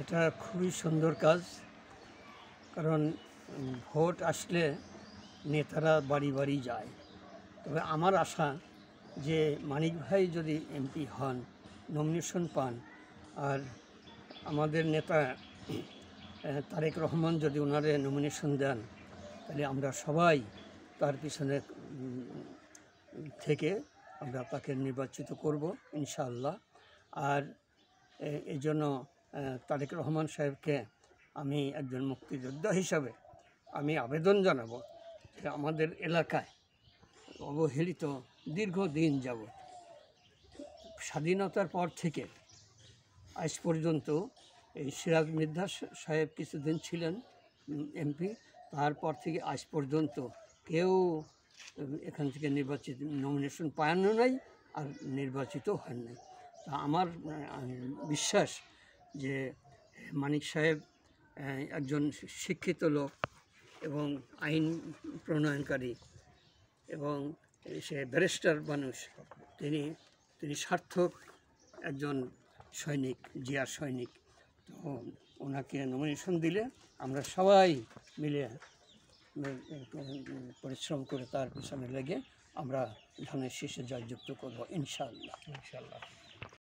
এটা খুবই সুন্দর কাজ, কারণ ভোট আসলে নেতারা বাড়ি বাড়ি যায়। তবে আমার আশা যে মানিক ভাই যদি এমপি হন, নমিনেশন পান, আর আমাদের নেতা তারেক রহমান যদি ওনারে নমিনেশন দেন, তাহলে আমরা সবাই তার পিছনে থেকে আমরা তাকে নির্বাচিত করব ইনশাআল্লাহ। আর এই জন্য তারেক রহমান সাহেবকে আমি একজন মুক্তিযোদ্ধা হিসাবে আমি আবেদন জানাবো যে আমাদের এলাকায় অবহেলিত দীর্ঘদিন যাবৎ স্বাধীনতার পর থেকে আজ পর্যন্ত এই সিরাজ মির্জা সাহেব কিছুদিন ছিলেন এমপি, তারপর থেকে আজ পর্যন্ত কেউ এখান থেকে নির্বাচিত নমিনেশন পায়ও নাই আর নির্বাচিত হন নাই। তা আমার বিশ্বাস যে মানিক সাহেব একজন শিক্ষিত লোক এবং আইন প্রণয়নকারী এবং সে ব্যারিস্টার মানুষ, তিনি সার্থক একজন সৈনিক, জিয়ার সৈনিক। তো ওনাকে নমিনেশন দিলে আমরা সবাই মিলে পরিশ্রম করে তার পিছনে লেগে আমরা ধানের শীষে জয়যুক্ত করবো ইনশাআল্লাহ।